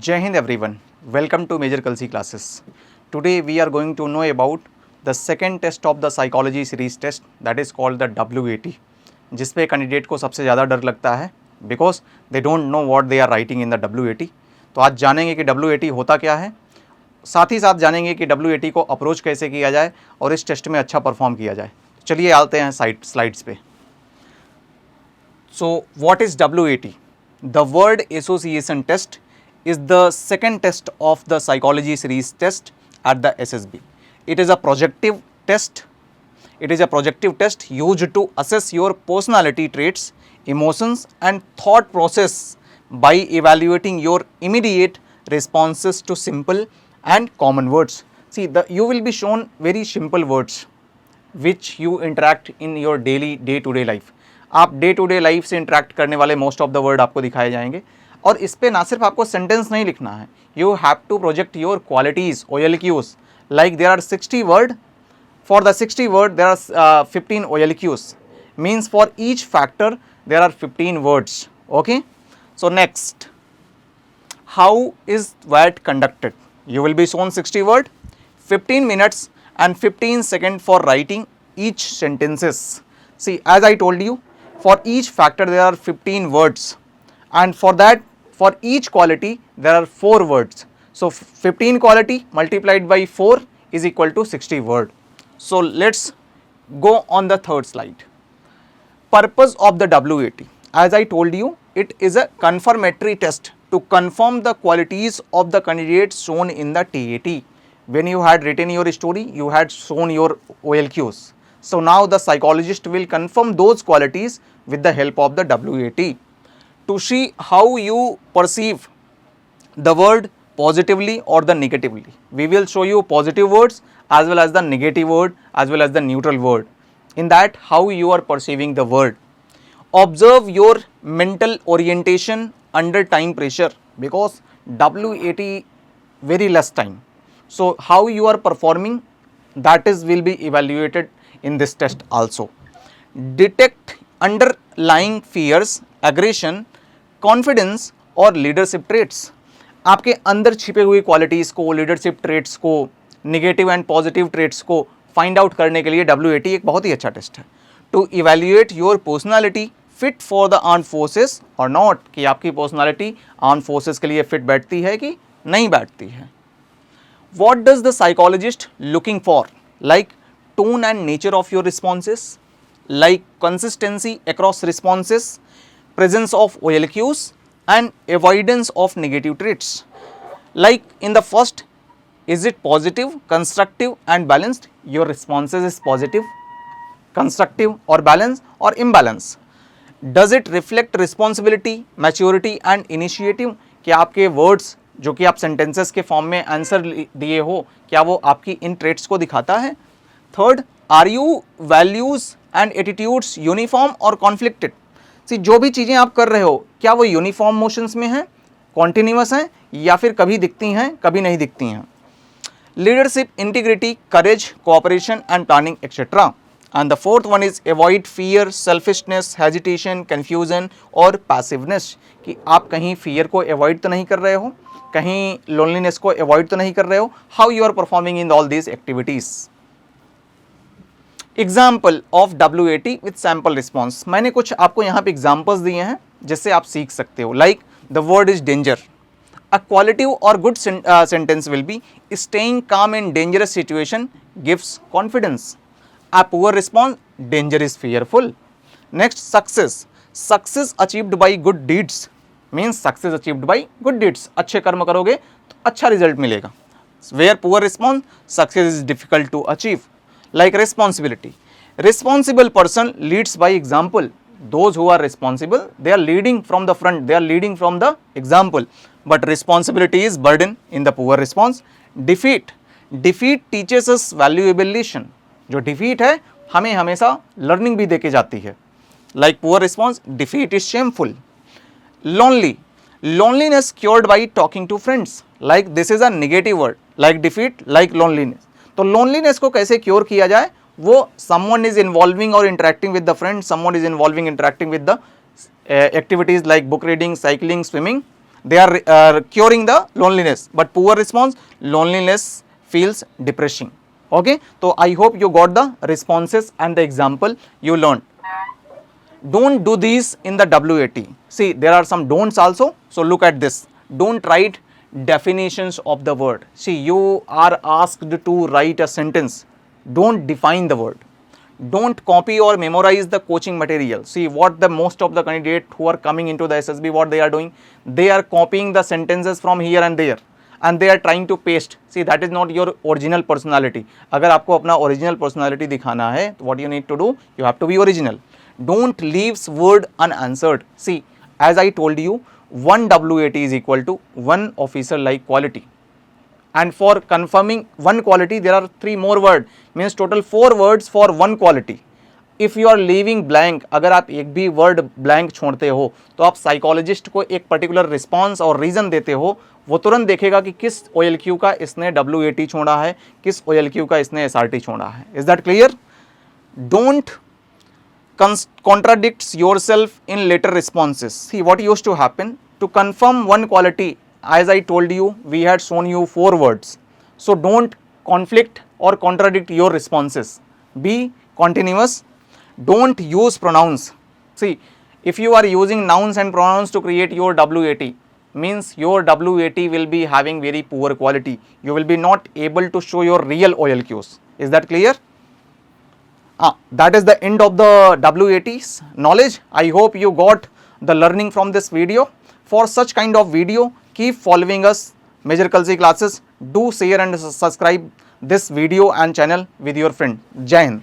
Jai Hind everyone, welcome to Major Kalsi classes. Today we are going to know about the second test of the psychology series test, that is called the WAT, जिस पे candidate को सबसे ज़्यादा डर लगता है because they don't know what they are writing in the WAT. तो आज जानेंगे कि WAT होता क्या है, साथ ही साथ जानेंगे कि WAT को अप्रोच कैसे किया जाए और इस टेस्ट में अच्छा परफॉर्म किया जाए. चलिए आते हैं स्लाइड्स पे. So what is WAT? The word association test is the second test of the psychology series test at the SSB. It is a projective test. It is a projective test used to assess your personality traits, emotions and thought process by evaluating your immediate responses to simple and common words. See, you will be shown very simple words which you interact in your daily day-to-day life. आप day to day life से interact करने वाले most of the word आपको दिखाए जाएंगे और इस पे ना सिर्फ आपको सेंटेंस नहीं लिखना है, you have to project your qualities OLQs. Like there are 60 word, for the 60 word there are 15 OLQs, means for each factor there are 15 words. Okay, so next, how is WAT conducted? You will be shown 60 word, 15 minutes and 15 seconds for writing each sentences. See, as I told you, for each factor there are 15 words, and for that, for each quality there are 4 words. So 15 quality multiplied by 4 is equal to 60 word. So let's go on the third slide. Purpose of the WAT. As I told you, it is a confirmatory test to confirm the qualities of the candidates shown in the TAT. When you had written your story, you had shown your OLQs. So now the psychologist will confirm those qualities with the help of the WAT to see how you perceive the word positively or the negatively. We will show you positive words as well as the negative word as well as the neutral word. In that, how you are perceiving the word. Observe your mental orientation under time pressure, because WAT very less time. So how you are performing, that is will be evaluated in this test also. Detect underlying fears, aggression, confidence और leadership traits. आपके अंदर छिपे हुए qualities को, leadership traits को, negative and positive traits को find out करने के लिए WAT एक बहुत ही अच्छा टेस्ट है. To evaluate your personality fit for the armed forces और नॉट, कि आपकी पर्सनालिटी आर्म्ड फोर्सेस के लिए फिट बैठती है कि नहीं बैठती है. What does the psychologist looking for? Like tone and nature of your responses, like consistency across responses, presence of OLQs and avoidance of negative traits. Like in the first, is it positive, constructive and balanced? Your responses is positive, constructive or balanced or imbalance. Does it reflect responsibility, maturity and initiative? कि आपके words जो कि आप sentences के form में answer दिए हो, क्या वो आपकी इन ट्रेट्स को दिखाता है? Third, are you values and attitudes uniform और कॉन्फ्लिक्टेड? सी, जो भी चीज़ें आप कर रहे हो, क्या वो यूनिफॉर्म मोशंस में हैं, कॉन्टिन्यूअस हैं, या फिर कभी दिखती हैं कभी नहीं दिखती हैं? Leadership, integrity, courage, cooperation and planning etcetera. And the fourth one is avoid fear, selfishness, hesitation, confusion और पैसिवनेस, कि आप कहीं फियर को अवॉइड तो नहीं कर रहे हो, कहीं लोनलीनेस को अवॉइड तो नहीं कर रहे हो. How you are performing in all these activities. Example of WAT with sample response. मैंने कुछ आपको यहाँ पे एग्जाम्पल्स दिए हैं जिससे आप सीख सकते हो. Like the word is danger. A qualitative और good sentence will be staying calm in dangerous situation gives confidence. A poor response, danger is fearful. Next, success. Success achieved by good deeds means success achieved by good deeds. अच्छे कर्म करोगे तो अच्छा result मिलेगा. Where poor response, success is difficult to achieve. Like responsibility. Responsible person leads by example. Those who are responsible, they are leading from the front, they are leading from the example. But responsibility is burden in the poor response. Defeat. Defeat teaches us valuable lesson. जो defeat है हमें हमेशा learning भी देके जाती है. Like poor response, defeat is shameful. Lonely. Loneliness cured by talking to friends. Like this is a negative word. Like defeat, like loneliness. तो loneliness को कैसे क्योर किया जाए, वो समवन इज इन्वॉल्विंग और interacting with the friend, someone is involving interacting with the activities like book reading, cycling, swimming. they are curing the loneliness, but poor response, loneliness feels depressing. Okay, so I hope you got the responses and the example you learned. Don't do these in the WAT. See, there are some don'ts also, so look at this. Don't write definitions of the word. See, you are asked to write a sentence, don't define the word. Don't copy or memorize the coaching material. See, what the most of the candidates who are coming into the SSB, what they are doing, they are copying the sentences from here and there and they are trying to paste. See, that is not your original personality. अगर आपको अपना original personality दिखाना है, what you need to do, you have to be original. Don't leave word unanswered. See, as I told you, one WAT is equal to one officer like quality. And for confirming one quality, there are 3 more words, means total 4 words for one quality. If you are leaving blank, अगर आप एक भी word blank छोड़ते हो तो आप psychologist को एक पर्टिकुलर रिस्पॉन्स और रीज़न देते हो, वो तुरंत देखेगा कि किस OLQ का इसने WAT छोड़ा है, किस OLQ का इसने SRT छोड़ा है. Is that clear? Don't contradicts yourself in later responses. See, what used to happen to confirm one quality, as I told you, we had shown you 4 words. So don't conflict or contradict your responses. Be continuous. Don't use pronouns. See, if you are using nouns and pronouns to create your WAT, means your WAT will be having very poor quality. You will be not able to show your real OLQs. Is that clear? That is the end of the WAT's knowledge. I hope you got the learning from this video. For such kind of video, keep following us, Major Kalsi classes. Do share and subscribe this video and channel with your friend. Jai Hind.